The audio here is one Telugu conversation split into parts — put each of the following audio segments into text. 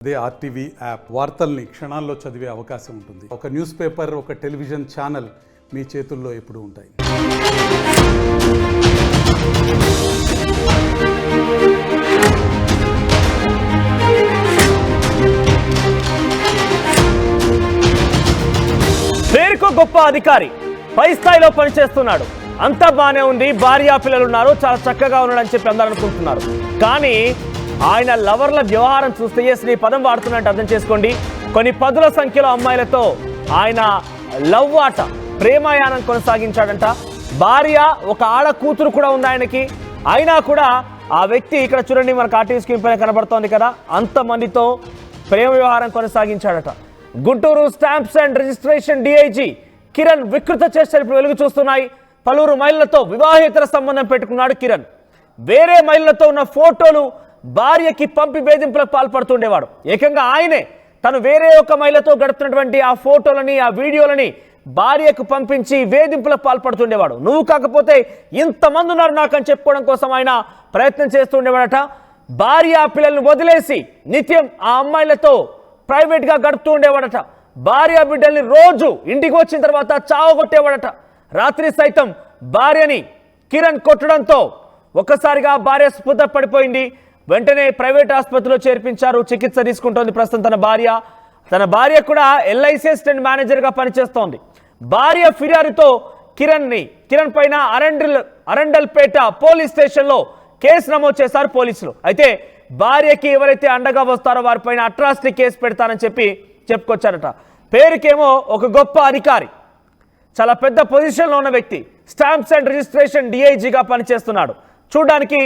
అదే ఆర్టీవీ యాప్ వార్తల్ని క్షణాల్లో చదివే అవకాశం ఉంటుంది. ఒక న్యూస్ పేపర్, ఒక టెలివిజన్ ఛానల్ మీ చేతుల్లో ఎప్పుడూ ఉంటాయి. పేరుకు గొప్ప అధికారి, పై స్థాయిలో పనిచేస్తున్నాడు, అంతా బానే ఉంది, భార్యా పిల్లలు ఉన్నారు, చాలా చక్కగా ఉన్నాడని చెప్పి అందరూ అనుకుంటున్నారు. కానీ ఆయన లవర్ల వ్యవహారం చూస్తే ఈ పదం వాడుతున్నట్టు అర్థం చేసుకోండి. కొన్ని పదుల సంఖ్యలో అమ్మాయిలతో ఆయన లవ్ ఆట, ప్రేమాయాణం కొనసాగించాడంట. భార్య, ఒక ఆడ కూతురు కూడా ఉంది ఆయనకి. అయినా కూడా ఆ వ్యక్తి, ఇక్కడ చూడండి మనకు ఆర్టీవీ స్క్రీన్ పైన కనబడుతోంది కదా, అంతమందితో ప్రేమ వ్యవహారం కొనసాగించాడట. Guntur stamps and registration DIG Kiran వికృత చేష్టలు ఇప్పుడు వెలుగు చూస్తున్నాయి. పలువురు మహిళలతో వివాహేతర సంబంధం పెట్టుకున్నాడు కిరణ్. వేరే మహిళలతో ఉన్న ఫోటోలు భార్యకి పంపి వేధింపులకు పాల్పడుతుండేవాడు. ఏకంగా ఆయనే తను వేరే ఒక మహిళతో గడుపుతున్నటువంటి ఆ ఫోటోలని, ఆ వీడియోలని భార్యకు పంపించి వేధింపులకు పాల్పడుతుండేవాడు. నువ్వు కాకపోతే ఇంతమంది ఉన్నారు నాకు అని చెప్పుకోవడం కోసం ఆయన ప్రయత్నం చేస్తుండేవాడట. భార్య పిల్లల్ని వదిలేసి నిత్యం ఆ అమ్మాయిలతో ప్రైవేట్గా గడుపుతూ ఉండేవాడట. భార్య బిడ్డల్ని రోజు ఇంటికి వచ్చిన తర్వాత చావగొట్టేవాడట. రాత్రి సైతం భార్యని కిరణ్ కొట్టడంతో ఒక్కసారిగా భార్య స్పృహ పడిపోయింది. వెంటనే ప్రైవేట్ ఆసుపత్రిలో చేర్పించారు, చికిత్స తీసుకుంటోంది ప్రస్తుతం తన భార్య. తన భార్య కూడా ఎల్ఐసి అసిస్టెంట్ మేనేజర్గా పనిచేస్తోంది. భార్య ఫిర్యాదుతో కిరణ్ పైన అరండల్పేట పోలీస్ స్టేషన్లో కేసు నమోదు చేశారు పోలీసులు. అయితే భార్యకి ఎవరైతే అండగా వస్తారో వారిపైన అట్రాసిటీ కేసు పెడతానని చెప్పుకొచ్చారట. పేరుకేమో ఒక గొప్ప అధికారి, చాలా పెద్ద పొజిషన్లో ఉన్న వ్యక్తి, స్టాంప్స్ అండ్ రిజిస్ట్రేషన్ డిఐజీగా పనిచేస్తున్నాడు. చూడడానికి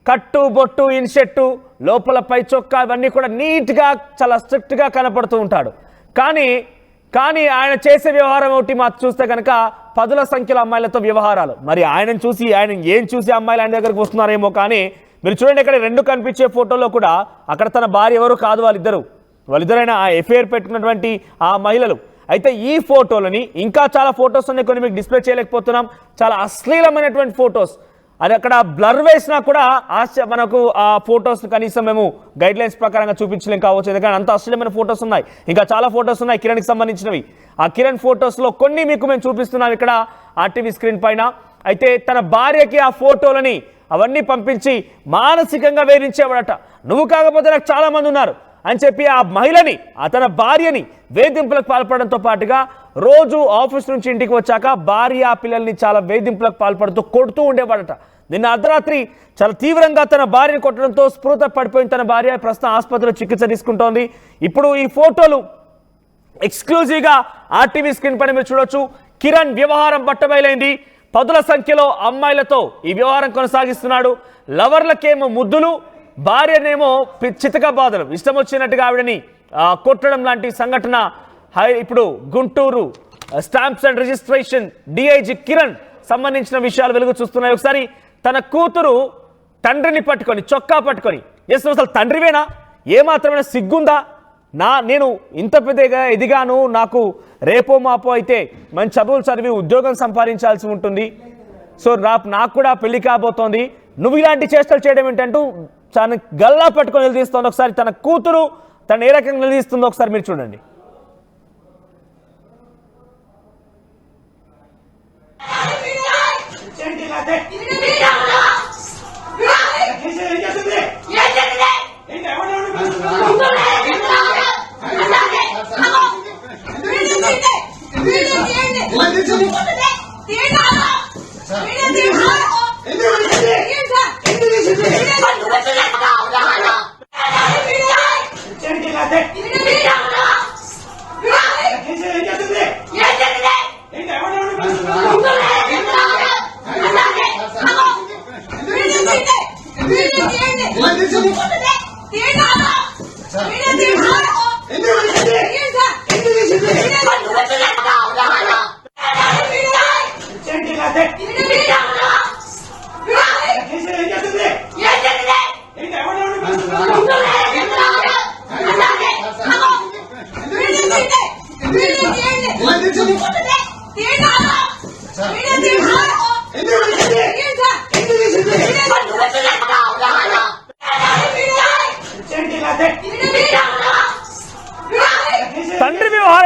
కట్టు బొట్టు ఇన్షెట్టు లోపల పై చొక్కా ఇవన్నీ కూడా నీట్గా చాలా స్ట్రిక్ట్గా కనపడుతూ ఉంటాడు. కానీ ఆయన చేసే వ్యవహారం ఒకటి మాకు చూస్తే కనుక పదుల సంఖ్యలో అమ్మాయిలతో వ్యవహారాలు. మరి ఆయన ఏం చూసి అమ్మాయిలు ఆయన దగ్గరకు వస్తున్నారేమో. కానీ మీరు చూడండి, ఇక్కడ రెండు కనిపించే ఫోటోలో కూడా అక్కడ తన భార్య ఎవరు కాదు, వాళ్ళిద్దరైనా ఆ ఎఫ్ఐఆర్ పెట్టుకున్నటువంటి ఆ మహిళలు. అయితే ఈ ఫోటోలని ఇంకా చాలా ఫొటోస్ ఉన్నాయి, కొన్ని మీకు డిస్ప్లే చేయలేకపోతున్నాం. చాలా అశ్లీలమైనటువంటి ఫొటోస్, అది అక్కడ బ్లర్ వేసినా కూడా మనకు ఆ ఫొటోస్ కనీసం మేము గైడ్ లైన్స్ ప్రకారంగా చూపించలేం కావచ్చు, ఎందుకంటే అంత అశ్లీలమైన ఫొటోస్ ఉన్నాయి. ఇంకా చాలా ఫొటోస్ ఉన్నాయి కిరణ్కి సంబంధించినవి. ఆ కిరణ్ ఫొటోస్లో కొన్ని మీకు మేము చూపిస్తున్నాం ఇక్కడ ఆర్టీవీ స్క్రీన్ పైన. అయితే తన భార్యకి ఆ ఫోటోలని అవన్నీ పంపించి మానసికంగా వేధించేవాడట. నువ్వు కాకపోతే నాకు చాలా మంది ఉన్నారు అని చెప్పి ఆ మహిళని, తన భార్యని వేధింపులకు పాల్పడడంతో పాటుగా రోజు ఆఫీస్ నుంచి ఇంటికి వచ్చాక భార్య పిల్లల్ని చాలా వేధింపులకు పాల్పడుతూ కొడుతూ ఉండేవాడట. నిన్న అర్ధరాత్రి చాలా తీవ్రంగా తన భార్యని కొట్టడంతో స్పృహ పడిపోయిన తన భార్య ప్రస్తుతం ఆసుపత్రిలో చికిత్స తీసుకుంటోంది. ఇప్పుడు ఈ ఫోటోలు ఎక్స్క్లూజివ్గా ఆర్టీవీ స్క్రీన్ పైన మీరు చూడొచ్చు. కిరణ్ వ్యవహారం బట్టబయలైంది. పదుల సంఖ్యలో అమ్మాయిలతో ఈ వ్యవహారం కొనసాగిస్తున్నాడు. లవర్లకేమో ముద్దులు, భార్యనేమో చితక బాధలు, ఇష్టం వచ్చినట్టుగా ఆవిడని కొట్టడం లాంటి సంఘటన ఇప్పుడు Guntur stamps and registration DIG Kiran సంబంధించిన విషయాలు వెలుగు చూస్తున్నాయి. ఒకసారి తన కూతురు తండ్రిని పట్టుకొని, చొక్కా పట్టుకొని, అసలు తండ్రివేనా, ఏమాత్రమైనా సిగ్గుందా, నేను ఇంత పెద్దగా ఎదిగాను, నాకు రేపో మాపో అయితే మంచి చదువులు చదివి ఉద్యోగం సంపాదించాల్సి ఉంటుంది, సో నాకు కూడా పెళ్లి కాబోతోంది, నువ్వు ఇలాంటి చేష్టలు చేయడం ఏంటంటూ తన గల్లా పట్టుకొని నిలదీస్తోంది. ఒకసారి తన కూతురు తను ఏ రకంగా నిలదీస్తుందో ఒకసారి మీరు చూడండి.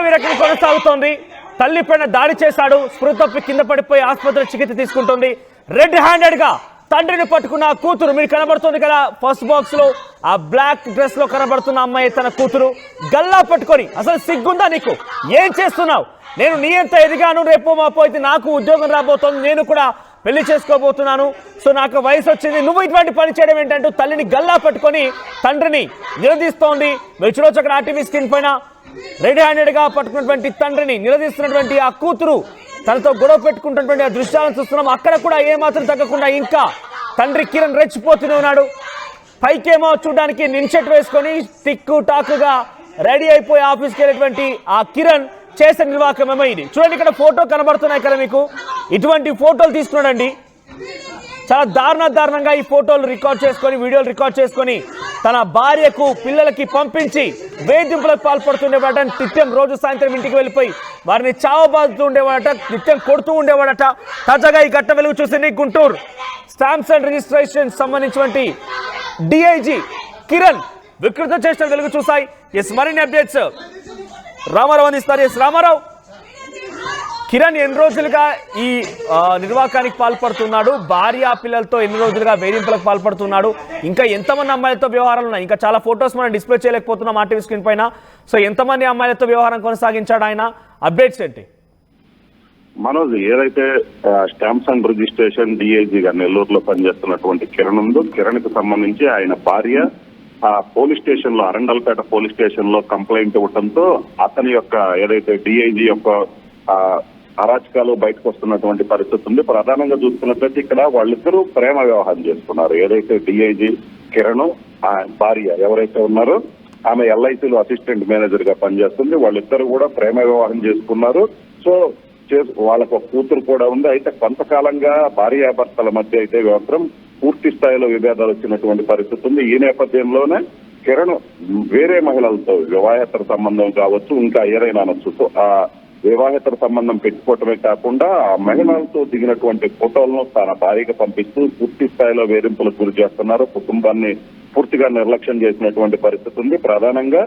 వీరకం కొనసాగుతోంది. తల్లిపైన దాడి చేశాడు, స్పృహ తప్పి కింద పడిపోయి ఆసుపత్రిలో చికిత్స తీసుకుంటుంది. రెడ్ హ్యాండెడ్ గా తండ్రిని పట్టుకున్న ఆ కూతురు, మీరు కనబడుతుంది కదా ఫస్ట్ బాక్స్ లో ఆ బ్లాక్ డ్రెస్ లో కనబడుతున్న అమ్మాయి తన కూతురు గల్లా పట్టుకొని, అసలు సిగ్గుందా నీకు? ఏం చేస్తున్నావు? నేను నీ ఎంత ఎదిగాను, రేపు మాపో అయితే నాకు ఉద్యోగం రాబోతోంది, నేను కూడా పెళ్లి చేసుకోబోతున్నాను, సో నాకు వయసు వచ్చింది, నువ్వు ఇటువంటి పని చేయడం ఏంటంటూ తల్లిని గల్లా పట్టుకొని తండ్రిని నిలదీస్తోంది. మీరు చూడొచ్చు అక్కడ ఆర్టీవీ స్క్రీన్ పైన రెడ్ హ్యాండెడ్ గా పట్టుకున్నటువంటి తండ్రిని నిలదీస్తున్నటువంటి ఆ కూతురు తనతో గొడవ పెట్టుకుంటున్నటువంటి ఆ దృశ్యాలను చూస్తున్నాం. అక్కడ కూడా ఏమాత్రం తగ్గకుండా ఇంకా తండ్రి కిరణ్ రెచ్చిపోతూనే ఉన్నాడు. పైకేమో చూడడానికి నిన్షర్ట్ వేసుకొని టిక్కు టాకుగా రెడీ అయిపోయి ఆఫీస్కి వెళ్ళేటువంటి ఆ కిరణ్ చేసే నిర్వాహకమేమో ఇది. చూడండి ఇక్కడ ఫోటో కనబడుతున్నాయి కదా మీకు, ఇటువంటి ఫోటోలు తీసుకున్నాడండి. చాలా దారుణంగా ఈ ఫోటోలు రికార్డ్ చేసుకొని, వీడియోలు రికార్డ్ చేసుకొని తన భార్యకు పిల్లలకి పంపించి వేధింపులకు పాల్పడుతుండేవాడట. నిత్యం రోజు సాయంత్రం ఇంటికి వెళ్ళిపోయి వారిని చావబాదుతూ ఉండేవాడట, నిత్యం కొడుతూ ఉండేవాడట. తాజాగా ఈ ఘట్ట వెలుగు చూసింది గుంటూరు స్టాంప్స్ అండ్ రిజిస్ట్రేషన్ సంబంధించినటువంటి డిఐజీ కిరణ్ వికృత చేష్టలు వెలుగు చూసాయి. మరిన్ని అప్డేట్స్ రామారావు అందిస్తారు. రామారావు, కిరణ్ ఎన్ని రోజులుగా ఈ నిర్వాకానికి పాల్పడుతున్నాడు? భార్య పిల్లలతో ఎన్ని రోజులుగా వేధింపులకు పాల్పడుతున్నాడు? ఇంకా ఎంతమంది అమ్మాయిలతో వ్యవహారాలు ఉన్నాయి? ఇంకా చాలా ఫొటోస్ మనం డిస్ప్లే చేయలేకపోతున్నాం ఆర్టీవీ స్క్రీన్ పైన. సో ఎంతమంది అమ్మాయిలతో వ్యవహారం కొనసాగించాడు ఆయన? అప్డేట్స్ ఏంటి? మనోజ్, ఏదైతే స్టాంప్స్ అండ్ రిజిస్ట్రేషన్ డిఐజీగా నెల్లూరులో పనిచేస్తున్నటువంటి కిరణ్ ఉందో, కిరణ్ కి సంబంధించి ఆయన భార్య ఆ పోలీస్ స్టేషన్ లో, అరండల్పేట పోలీస్ స్టేషన్ లో కంప్లైంట్ ఇవ్వడంతో అతని యొక్క ఏదైతే డిఐజీ యొక్క అరాచకాలు బయటకు వస్తున్నటువంటి పరిస్థితి ఉంది. ప్రధానంగా చూసుకున్నట్లయితే ఇక్కడ వాళ్ళిద్దరూ ప్రేమ వివాహం చేసుకున్నారు. ఏదైతే డిఐజీ కిరణ్ ఆ భార్య ఎవరైతే ఉన్నారో ఆమె ఎల్ఐసిలో అసిస్టెంట్ మేనేజర్ గా పనిచేస్తుంది. వాళ్ళిద్దరు కూడా ప్రేమ వివాహం చేసుకున్నారు. సో వాళ్ళకు ఒక కూతురు కూడా ఉంది. అయితే కొంతకాలంగా భార్యాభర్తల మధ్య అయితే మాత్రం పూర్తి స్థాయిలో విభేదాలు వచ్చినటువంటి పరిస్థితి ఉంది. ఈ నేపథ్యంలోనే కిరణ్ వేరే మహిళలతో వివాహేతర సంబంధం కావచ్చు, ఇంకా ఏదైనా అనొచ్చు, ఆ వివాహేతర సంబంధం పెట్టుకోవటమే కాకుండా ఆ మహిళలతో దిగినటువంటి ఫోటోలను తన భార్యకు పంపిస్తూ పూర్తి స్థాయిలో వేధింపులకు గురి చేస్తున్నారు. కుటుంబాన్ని పూర్తిగా నిర్లక్ష్యం చేసినటువంటి పరిస్థితి ఉంది. ప్రధానంగా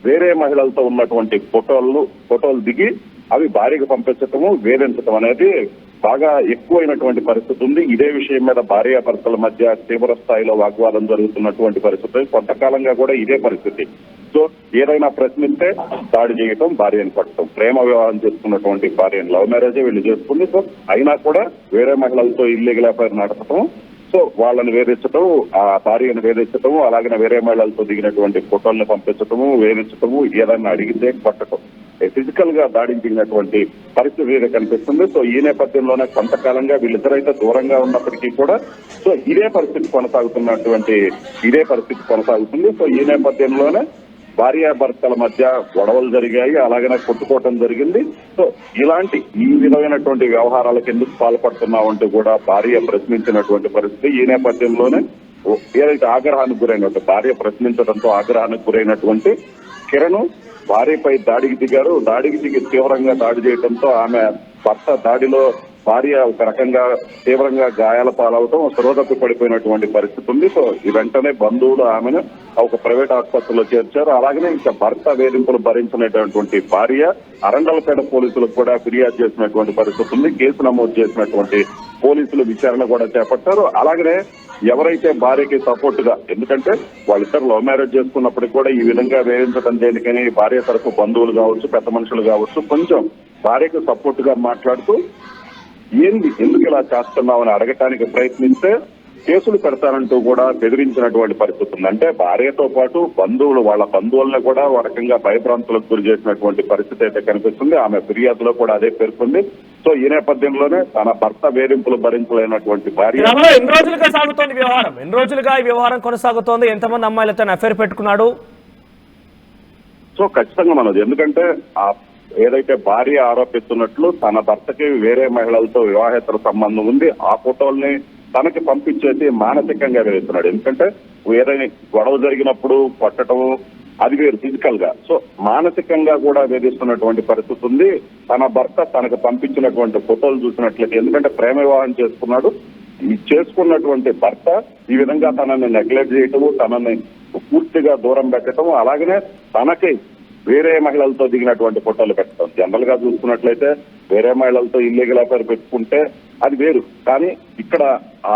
వేరే మహిళలతో ఉన్నటువంటి ఫోటోలు దిగి అవి భార్యకు పంపించటము, వేధించటం అనేది బాగా ఎక్కువైనటువంటి పరిస్థితి ఉంది. ఇదే విషయం మీద భార్యాభర్తల మధ్య తీవ్ర స్థాయిలో వాగ్వాదం జరుగుతున్నటువంటి పరిస్థితి. కొంతకాలంగా కూడా ఇదే పరిస్థితి. సో ఏదైనా ప్రశ్నిస్తే దాడి చేయటం, భార్యను పట్టడం. ప్రేమ వివాహం చేసుకున్నటువంటి భార్యను, లవ్ మ్యారేజే వీళ్ళు చేసుకుంది. సో అయినా కూడా వేరే మహిళలతో ఇల్లీగల్ అఫైర్ నడపటం, సో వాళ్ళని వేధించటం, ఆ భార్యను వేధించటము, అలాగే వేరే మహిళలతో దిగినటువంటి ఫోటోలను పంపించటము, వేధించటము, ఏదైనా అడిగితే పట్టడం, ఫిజికల్ గా దాడికి దిగినటువంటి పరిస్థితి కనిపిస్తుంది. సో ఈ నేపథ్యంలోనే కొంతకాలంగా వీళ్ళిద్దరైతే దూరంగా ఉన్నప్పటికీ కూడా సో ఇదే పరిస్థితి కొనసాగుతుంది. సో ఈ నేపథ్యంలోనే భార్యాభర్తల మధ్య గొడవలు జరిగాయి, అలాగనే కొట్టుకోవటం జరిగింది. సో ఈ విధమైనటువంటి వ్యవహారాలకు ఎందుకు పాల్పడుతున్నావు అంటూ కూడా భార్య ప్రశ్నించినటువంటి పరిస్థితి. ఈ నేపథ్యంలోనే ఏదైతే ఆగ్రహానికి గురైనటువంటి భార్య ప్రశ్నించడంతో ఆగ్రహానికి గురైనటువంటి కిరణ్ భార్యపై దాడికి దిగారు. దాడికి దిగి తీవ్రంగా దాడి చేయడంతో ఆమె భర్త దాడిలో భార్య ఒక రకంగా తీవ్రంగా గాయాల పాలవటం, స్పృహతప్పి పడిపోయినటువంటి పరిస్థితి ఉంది. సో ఈ వెంటనే బంధువులు ఆమెను ఒక ప్రైవేట్ ఆసుపత్రిలో చేర్చారు. అలాగనే ఇంకా భర్త వేధింపులు భరించినటువంటి భార్య అరండలపేట పోలీసులకు కూడా ఫిర్యాదు చేసినటువంటి పరిస్థితి ఉంది. కేసు నమోదు చేసినటువంటి పోలీసులు విచారణ కూడా చేపట్టారు. అలాగనే ఎవరైతే భార్యకి సపోర్ట్ గా, ఎందుకంటే వాళ్ళిద్దరు లవ్ మ్యారేజ్ చేసుకున్నప్పటికీ కూడా ఈ విధంగా వేధించడం దేనికని భార్య తరఫు బంధువులు కావచ్చు, పెద్ద మనుషులు కావచ్చు, కొంచెం భార్యకు సపోర్ట్ గా మాట్లాడుతూ ఎందుకు ఇలా చేస్తున్నామని అడగటానికి ప్రయత్నిస్తే కేసులు పెడతానంటూ కూడా బెదిరించినటువంటి పరిస్థితి ఉంది. అంటే భార్యతో పాటు వాళ్ళ బంధువులను కూడా ఒక రకంగా భయభ్రాంతులకు గురి చేసినటువంటి పరిస్థితి అయితే కనిపిస్తుంది. ఆమె ఫిర్యాదులో కూడా అదే పేర్కొంది. సో ఈ నేపథ్యంలోనే తన భర్త వేధింపులు భరించలేనటువంటి భార్య ఎన్ని రోజులుగా సాగుతోంది వ్యవహారం? ఎన్ని రోజులుగా ఈ వ్యవహారం కొనసాగుతోంది? ఎంతమంది అమ్మాయిలతో అఫైర్ పెట్టుకున్నాడు? సో ఖచ్చితంగా మనది, ఎందుకంటే ఏదైతే భార్య ఆరోపిస్తున్నట్లు తన భర్తకి వేరే మహిళలతో వివాహేతర సంబంధం ఉంది, ఆ ఫోటోల్ని తనకి పంపించేసి మానసికంగా వేస్తున్నాడు. ఎందుకంటే ఏదైనా గొడవ జరిగినప్పుడు కొట్టడం అది వేరు ఫిజికల్ గా, సో మానసికంగా కూడా వేధిస్తున్నటువంటి పరిస్థితి ఉంది. తన భర్త తనకు పంపించినటువంటి ఫోటోలు చూసినట్లయితే, ఎందుకంటే ప్రేమ వివాహం చేసుకున్నటువంటి భర్త ఈ విధంగా తనని నెగ్లెక్ట్ చేయటము, తనని పూర్తిగా దూరం పెట్టడం, అలాగనే తనకి వేరే మహిళలతో దిగినటువంటి ఫోటోలు పెట్టడం. జనరల్ గా చూసుకున్నట్లయితే వేరే మహిళలతో ఇల్లీగల్ అఫైర్ పెట్టుకుంటే అది వేరు, కానీ ఇక్కడ ఆ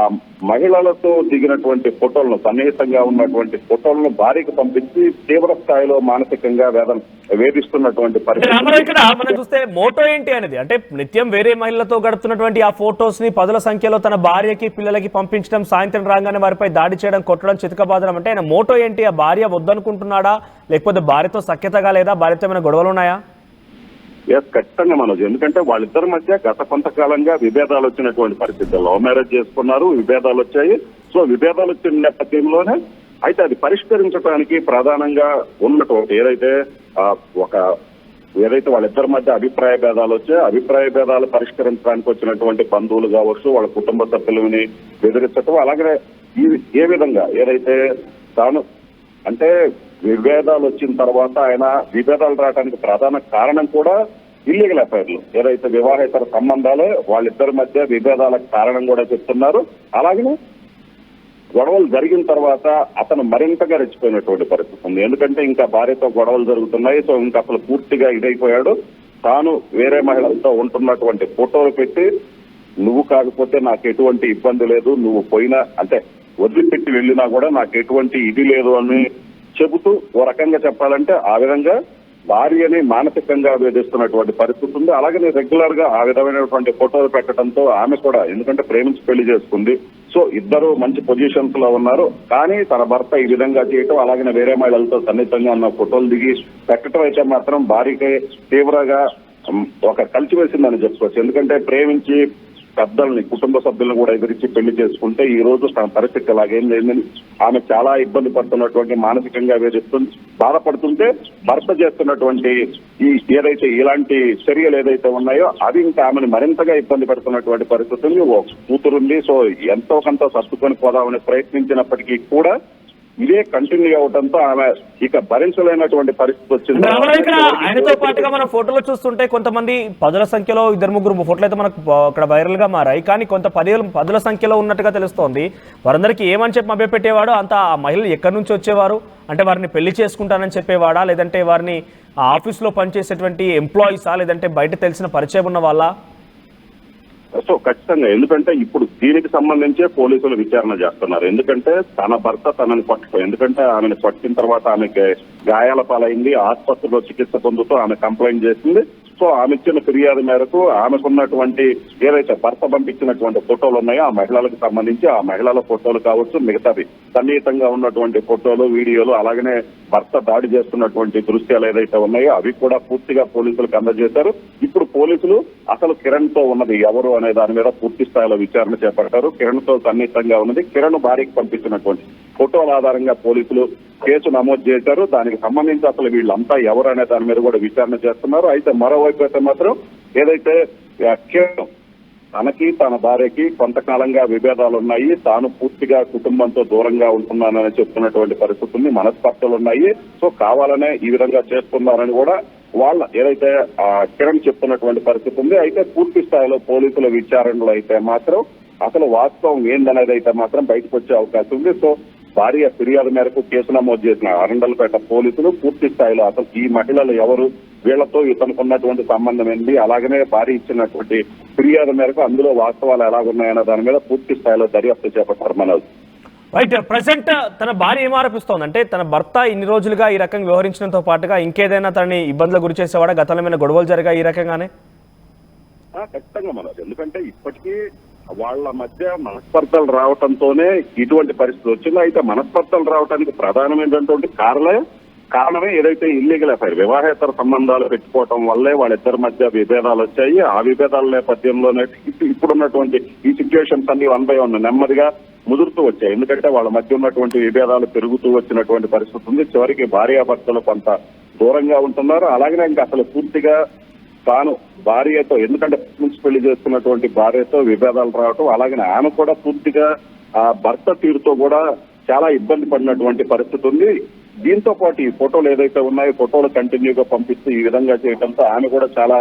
మహిళలతో దిగినటువంటి ఫోటోలను, సన్నిహితంగా ఉన్నటువంటి ఫోటోలను భార్యకు పంపించి తీవ్ర స్థాయిలో మానసికంగా వేధిస్తున్నటువంటి పరిస్థితి. ఇక్కడ మనం చూస్తే మోటో ఏంటి అనేది, అంటే నిత్యం వేరే మహిళలతో గడుపుతున్నటువంటి ఆ ఫొటోస్ ని పదుల సంఖ్యలో తన భార్యకి పిల్లలకి పంపించడం, సాయంత్రం రాగానే వారిపై దాడి చేయడం, కొట్టడం, చితకబాదడం, అంటే ఆయన మోటో ఏంటి? ఆ భార్య వద్దనుకుంటున్నాడా, లేకపోతే భార్యతో సఖ్యతగా లేదా, భార్యతో ఏమైనా గొడవలు ఉన్నాయా? ఖచ్చితంగా మనోజ్, ఎందుకంటే వాళ్ళిద్దరి మధ్య గత కొంతకాలంగా విభేదాలు వచ్చినటువంటి పరిస్థితి. లవ్ మ్యారేజ్ చేసుకున్నారు, విభేదాలు వచ్చాయి. సో విభేదాలు వచ్చిన నేపథ్యంలోనే అయితే అది పరిష్కరించడానికి ప్రధానంగా ఉన్నటువంటి ఏదైతే వాళ్ళిద్దరి మధ్య అభిప్రాయ భేదాలు వచ్చాయి, అభిప్రాయ భేదాలు పరిష్కరించడానికి వచ్చినటువంటి బంధువులు కావచ్చు, వాళ్ళ కుటుంబ సభ్యులని బెదిరించడం, అలాగే ఏ విధంగా ఏదైతే తాను అంటే విభేదాలు వచ్చిన తర్వాత ఆయన విభేదాలు రావడానికి ప్రధాన కారణం కూడా ఇల్లీగల్ అఫైర్లు, ఏదైతే వివాహేతర సంబంధాలే వాళ్ళిద్దరి మధ్య విభేదాలకు కారణం కూడా చెప్తున్నారు. అలాగే గొడవలు జరిగిన తర్వాత అతను మరింతగా రెచ్చిపోయినటువంటి పరిస్థితి ఉంది. ఎందుకంటే ఇంకా భార్యతో గొడవలు జరుగుతున్నాయి. సో ఇంకా అసలు పూర్తిగా ఇదైపోయాడు. తాను వేరే మహిళలతో ఉంటున్నటువంటి ఫోటోలు పెట్టి, నువ్వు కాకపోతే నాకు ఎటువంటి ఇబ్బంది లేదు, నువ్వు పోయినా అంటే వదిలిపెట్టి వెళ్ళినా కూడా నాకు ఎటువంటి ఇది లేదు అని చెబుతూ, ఓ రకంగా చెప్పాలంటే ఆ విధంగా భార్యని మానసికంగా వేధిస్తున్నటువంటి పరిస్థితి ఉంది. అలాగే రెగ్యులర్ గా ఆ విధమైనటువంటి ఫోటోలు పెట్టడంతో ఆమె కూడా, ఎందుకంటే ప్రేమించి పెళ్లి చేసుకుంది, సో ఇద్దరు మంచి పొజిషన్స్ లో ఉన్నారు, కానీ తన భర్త ఈ విధంగా చేయటం, అలాగే వేరే మహిళలతో సన్నిహితంగా ఉన్న ఫోటోలు దిగి పెట్టడం అయితే మాత్రం భార్యకి తీవ్రంగా ఒక కలిసివేసిందని చెప్పుకోవచ్చు. ఎందుకంటే ప్రేమించి పెద్దల్ని, కుటుంబ సభ్యులను కూడా ఎదిరించి పెళ్లి చేసుకుంటే ఈ రోజు తన పరిస్థితి అలాగేం లేదని ఆమె చాలా ఇబ్బంది పడుతున్నటువంటి, మానసికంగా వేధిస్తుంది, బాధపడుతుంటే భర్త చేస్తున్నటువంటి ఏదైతే ఇలాంటి చర్యలు ఏదైతే ఉన్నాయో అవి ఇంకా ఆమెను మరింతగా ఇబ్బంది పెడుతున్నటువంటి పరిస్థితి ఉంది. ఓ కూతురుంది, సో ఎంతో కొంత సర్దుకొని పోదామని ప్రయత్నించినప్పటికీ కూడా ఇదే కంటిన్యూ అవడంతో ఆమె ఇక భరించలేనటువంటి పరిస్థితి వచ్చింది. ఆయనతో పాటుగా మనం ఫోటోలు చూస్తుంటే కొంతమంది పదుల సంఖ్యలో, ఇద్దరు ముగ్గురు ఫోటోలు అయితే మనకు అక్కడ వైరల్ గా మారాయి, కానీ కొంత పదుల సంఖ్యలో ఉన్నట్టుగా తెలుస్తోంది. వారందరికీ ఏమని చెప్పి మభ్యపెట్టేవాడు? అంత ఆ మహిళలు ఎక్కడి నుంచి వచ్చేవారు? అంటే వారిని పెళ్లి చేసుకుంటానని చెప్పేవాడా, లేదంటే వారిని ఆఫీస్ లో పనిచేసేటువంటి ఎంప్లాయీసా, లేదంటే బయట తెలిసిన పరిచయం ఉన్న వాళ్ళ? సో ఖచ్చితంగా, ఎందుకంటే ఇప్పుడు దీనికి సంబంధించే పోలీసులు విచారణ చేస్తున్నారు. ఎందుకంటే తన భర్త తనని ఎందుకంటే ఆమెను పట్టిన తర్వాత ఆమెకి గాయాల పాలైంది, ఆసుపత్రిలో చికిత్స పొందుతూ ఆమె కంప్లైంట్ చేసింది. సో ఆమె ఇచ్చిన ఫిర్యాదు మేరకు ఆమెకున్నటువంటి ఏదైతే భర్త పంపించినటువంటి ఫోటోలు ఉన్నాయో ఆ మహిళలకు సంబంధించి ఆ మహిళల ఫోటోలు కావచ్చు, మిగతావి సన్నిహితంగా ఉన్నటువంటి ఫోటోలు, వీడియోలు, అలాగనే భర్త దాడి చేస్తున్నటువంటి దృశ్యాలు ఏదైతే ఉన్నాయో అవి కూడా పూర్తిగా పోలీసులకు అందజేశారు. ఇప్పుడు పోలీసులు అసలు కిరణ్ తో ఉన్నది ఎవరు అనే దాని మీద పూర్తి స్థాయిలో విచారణ చేపట్టారు. కిరణ్ తో సన్నిహితంగా ఉన్నది, కిరణ్ భార్యకు పంపించినటువంటి ఫోటోల ఆధారంగా పోలీసులు కేసు నమోదు చేశారు. దానికి సంబంధించి అసలు వీళ్ళంతా ఎవరు అనే దాని మీద కూడా విచారణ చేస్తున్నారు. అయితే మరోవైపు అయితే మాత్రం ఏదైతే కిరణ్ తనకి తన భార్యకి కొంతకాలంగా విభేదాలు ఉన్నాయి, తాను పూర్తిగా కుటుంబంతో దూరంగా ఉంటున్నానని చెప్తున్నటువంటి పరిస్థితి ఉంది, మనస్పర్ధలు ఉన్నాయి, సో కావాలనే ఈ విధంగా చేస్తున్నారని కూడా వాళ్ళ ఏదైతే కిరణ్ చెప్తున్నటువంటి పరిస్థితి ఉంది. అయితే పూర్తి స్థాయిలో పోలీసుల విచారణలో అయితే మాత్రం అసలు వాస్తవం ఏందనేది అయితే మాత్రం బయటకు వచ్చే అవకాశం ఉంది. సో భార్య ఫిర్యాదు మేరకు కేసు నమోదు చేసిన అరండల్పేట పోలీసులు పూర్తి స్థాయిలో అసలు ఈ మహిళలు ఎవరు, వీళ్లతో ఇతనికి ఉన్నటువంటి సంబంధం ఏంటి, అలాగనే భార్య ఇచ్చినటువంటి ఫిర్యాదు మేరకు అందులో వాస్తవాలు ఎలాగున్నాయన్న దాని మీద పూర్తి స్థాయిలో దర్యాప్తు చేపట్టారు. మనోజ్, రైట్, ప్రెసెంట్ తన భార్య ఏం ఆరోపిస్తోంది అంటే తన భర్త ఇన్ని రోజులుగా ఈ రకంగా వ్యవహరించడంతో పాటుగా ఇంకేదైనా తనని ఇబ్బందులకు గురి చేసేవాడా, గతంలో ఏమైనా గొడవలు జరిగా ఈ రకంగానే? ఖచ్చితంగా మనోజ్, ఎందుకంటే ఇప్పటికీ వాళ్ళ మధ్య మనస్పర్ధలు రావడంతోనే ఇటువంటి పరిస్థితి వచ్చింది. అయితే మనస్పర్ధలు రావడానికి ప్రధానమైనటువంటి కారణమే ఏదైతే ఇల్లీగల్ అఫైర్, వివాహేతర సంబంధాలు పెట్టుకోవటం వల్లే వాళ్ళిద్దరి మధ్య విభేదాలు వచ్చాయి. ఆ విభేదాల నేపథ్యంలోనే ఇప్పుడున్నటువంటి ఈ సిచ్యువేషన్స్ అన్ని 1 by 1 నెమ్మదిగా ముదురుతూ వచ్చాయి. ఎందుకంటే వాళ్ళ మధ్య ఉన్నటువంటి విభేదాలు పెరుగుతూ వచ్చినటువంటి పరిస్థితి ఉంది. చివరికి భార్యాభర్తలు కొంత దూరంగా ఉంటున్నారు. అలాగనే ఇంకా అసలు పూర్తిగా తాను భార్యతో, ఎందుకంటే నుంచి పెళ్లి చేసుకున్నటువంటి భార్యతో విభేదాలు రావటం, అలాగే ఆమె కూడా పూర్తిగా ఆ భర్త తీరుతో కూడా చాలా ఇబ్బంది పడినటువంటి పరిస్థితి ఉంది. దీంతో పాటు ఈ ఫోటోలు ఏదైతే ఉన్నాయో ఫోటోలు కంటిన్యూగా పంపిస్తూ ఈ విధంగా చేయడంతో ఆమె కూడా చాలా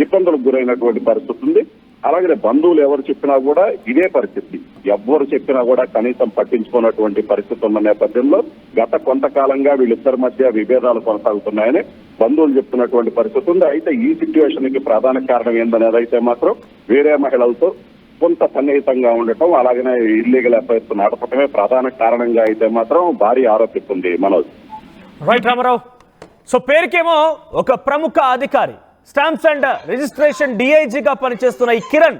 ఇబ్బందులకు గురైనటువంటి పరిస్థితి ఉంది. అలాగే బంధువులు ఎవరు చెప్పినా కూడా ఇదే పరిస్థితి. ఎవ్వరు చెప్పినా కూడా కనీసం పట్టించుకున్నటువంటి పరిస్థితి ఉన్న నేపథ్యంలో గత కొంతకాలంగా వీళ్ళిద్దరి మధ్య విభేదాలు కొనసాగుతున్నాయని బంధువులు చెప్తున్నటువంటి పరిస్థితి ఉంది. అయితే ఈ సిచ్యువేషన్ కి ప్రధాన కారణం ఏందనేది అయితే మాత్రం వేరే మహిళలతో కొంత సన్నిహితంగా ఉండటం, అలాగనే ఇల్లీగల్ అఫైర్స్ నడపటమే ప్రధాన కారణంగా అయితే మాత్రం భార్య ఆరోపిస్తుంది. మనోజ్. రైట్ రామారావు. సో పేరుకేమో ఒక ప్రముఖ అధికారి, స్టాంప్స్ అండ్ రిజిస్ట్రేషన్ డిఐజీగా పనిచేస్తున్న ఈ కిరణ్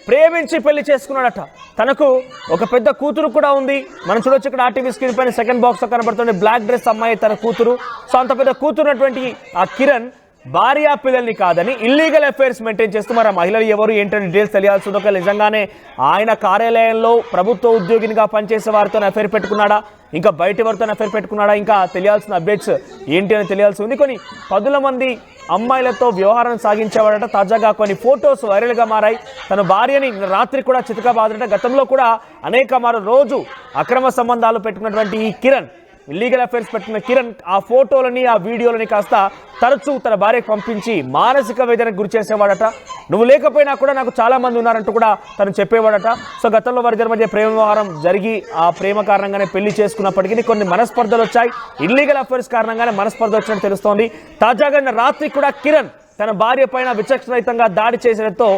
ప్రేమించి పెళ్లి చేసుకున్నాడట. తనకు ఒక పెద్ద కూతురు కూడా ఉంది. మనం చూడొచ్చు ఇక్కడ ఆర్టీవీ స్క్రీన్ పైన సెకండ్ బాక్స్ లో కనబడుతుంది బ్లాక్ డ్రెస్ అమ్మాయి తన కూతురు. సో అంత పెద్ద కూతురున్నటువంటి ఆ కిరణ్ భార్యా పిల్లల్ని కాదని ఇల్లీగల్ అఫైర్స్ మెయింటైన్ చేస్తూ మరి ఆ మహిళలు ఎవరు ఏంటంటే డీటెయిల్స్ తెలియాల్సింది. ఒక నిజంగానే ఆయన కార్యాలయంలో ప్రభుత్వ ఉద్యోగినిగా పనిచేసే వారితో అఫైర్ పెట్టుకున్నాడా, ఇంకా బయట ఎవరితో అఫైర్ పెట్టుకున్నాడా, ఇంకా తెలియాల్సిన అప్డేట్స్ ఏంటి అని తెలియాల్సి ఉంది. కొన్ని 10 మంది అమ్మాయిలతో వ్యవహారం సాగించేవాడట. తాజాగా కొన్ని ఫొటోస్ వైరల్గా మారాయి. తన భార్యని రాత్రి కూడా చితకబాదట. గతంలో కూడా అనేక రోజు అక్రమ సంబంధాలు పెట్టుకున్నటువంటి ఈ కిరణ్, ఇల్లీగల్ అఫైర్స్ పెట్టిన కిరణ్ ఆ ఫోటోలని ఆ వీడియోలని కాస్త తరచూ తన భార్యకు పంపించి మానసిక వేదనకు గురి చేసేవాడట. నువ్వు లేకపోయినా కూడా నాకు చాలా మంది ఉన్నారంటూ కూడా తను చెప్పేవాడట. సో గతంలో వారి మధ్య ప్రేమ వ్యవహారం జరిగి ఆ ప్రేమ కారణంగానే పెళ్లి చేసుకున్నప్పటికీ కొన్ని మనస్పర్ధలు వచ్చాయి. ఇల్లీగల్ అఫైర్స్ కారణంగానే మనస్పర్ధ వచ్చినట్టు తెలుస్తోంది. తాజాగా రాత్రి కూడా కిరణ్ తన భార్య పైన విచక్షణరహితంగా దాడి చేసడంతో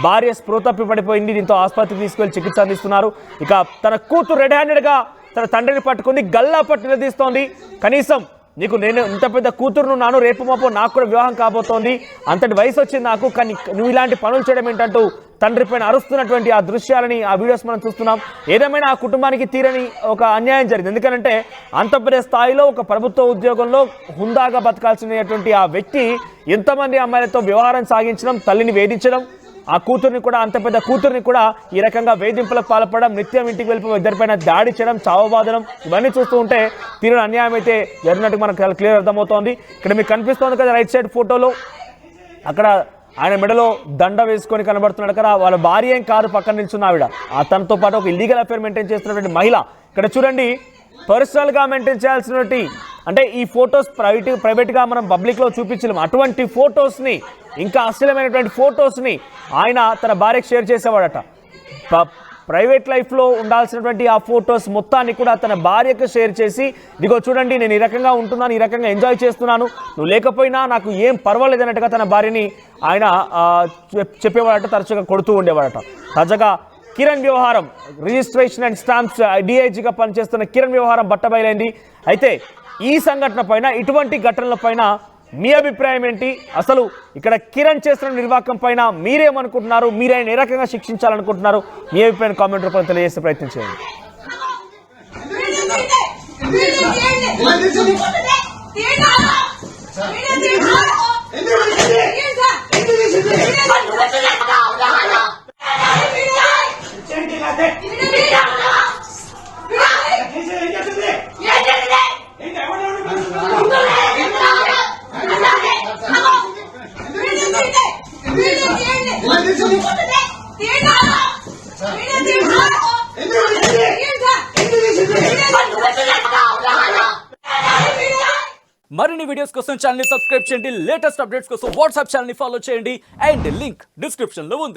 భార్య స్పృహ తప్పి పడిపోయింది. దీంతో ఆసుపత్రికి తీసుకెళ్లి చికిత్స అందిస్తున్నారు. ఇక తన కూతురు రెడ్ హ్యాండెడ్గా తన తండ్రిని పట్టుకుంది, గల్లా పట్టు నిలదీస్తోంది. కనీసం నీకు నేను ఇంత పెద్ద కూతురున్నాను, రేపు మాపో నాకు కూడా వివాహం కాబోతోంది, అంతటి వయసు వచ్చింది నాకు, కానీ నువ్వు ఇలాంటి పనులు చేయడం ఏంటంటూ తండ్రి పైన అరుస్తున్నటువంటి ఆ దృశ్యాలని ఆ వీడియోస్ మనం చూస్తున్నాం. ఏదేమైనా ఆ కుటుంబానికి తీరని ఒక అన్యాయం జరిగింది. ఎందుకంటే అంత పెద్ద స్థాయిలో ఒక ప్రభుత్వ ఉద్యోగంలో హుందాగా బతకాల్సినటువంటి ఆ వ్యక్తి ఎంతమంది అమ్మాయిలతో వ్యవహారం సాగించడం, తల్లిని వేధించడం, ఆ కూతుర్ని కూడా అంత పెద్ద కూతుర్ని కూడా ఈ రకంగా వేధింపులకు పాల్పడడం, నిత్యం ఇంటికి వెళ్ళిపోయి ఇద్దరిపైన దాడి చేయడం, చావబాదడం, ఇవన్నీ చూస్తూ ఉంటే తీరని అన్యాయం అయితే జరిగినట్టు మనకు క్లియర్ అర్థమవుతోంది. ఇక్కడ మీకు కనిపిస్తోంది కదా రైట్ సైడ్ ఫోటోలో, అక్కడ ఆయన మెడలో దండ వేసుకొని కనబడుతున్నాడు కదా, వాళ్ళ భార్య ఏం కారు పక్కన నిల్చున్న ఆవిడ, తనతో పాటు ఒక ఇల్లీగల్ అఫైర్ మెయింటైన్ చేస్తున్నటువంటి మహిళ. ఇక్కడ చూడండి, పర్సనల్గా మెయింటైన్ చేయాల్సినటువంటి, అంటే ఈ ఫొటోస్ ప్రైవేట్గా మనం పబ్లిక్లో చూపించలేము. అటువంటి ఫొటోస్ని, ఇంకా అశ్లీలమైనటువంటి ఫొటోస్ని ఆయన తన భార్యకు షేర్ చేసేవాడట. ప్రైవేట్ లైఫ్లో ఉండాల్సినటువంటి ఆ ఫొటోస్ మొత్తాన్ని కూడా తన భార్యకు షేర్ చేసి, ఇదిగో చూడండి నేను ఈ రకంగా ఉంటున్నాను, ఈ రకంగా ఎంజాయ్ చేస్తున్నాను, నువ్వు లేకపోయినా నాకు ఏం పర్వాలేదు అన్నట్టుగా తన భార్యని ఆయన చెప్పేవాడట, తరచుగా కొడుతూ ఉండేవాడట. తాజాగా కిరణ్ వ్యవహారం, రిజిస్ట్రేషన్ అండ్ స్టాంప్స్ డిఐజీగా పనిచేస్తున్న కిరణ్ వ్యవహారం బట్టబయలైంది. అయితే ఈ సంఘటన పైన, ఇటువంటి ఘటనల పైన మీ అభిప్రాయం ఏంటి? అసలు ఇక్కడ కిరణ్ చేస్తున్న నిర్వాకం పైన మీరేమనుకుంటున్నారు? మీరైనా ఏ రకంగా శిక్షించాలనుకుంటున్నారు? మీ అభిప్రాయం కామెంట్ రూపంలో తెలియజేసే ప్రయత్నం చేయండి. మరిన్ని వీడియోస్ కోసం ఛానల్ ని సబ్స్క్రైబ్ చేయండి. లేటెస్ట్ అప్డేట్స్ కోసం వాట్సాప్ ఛానల్ ని ఫాలో చేయండి. అండ్ లింక్ డిస్క్రిప్షన్ లో ఉంది.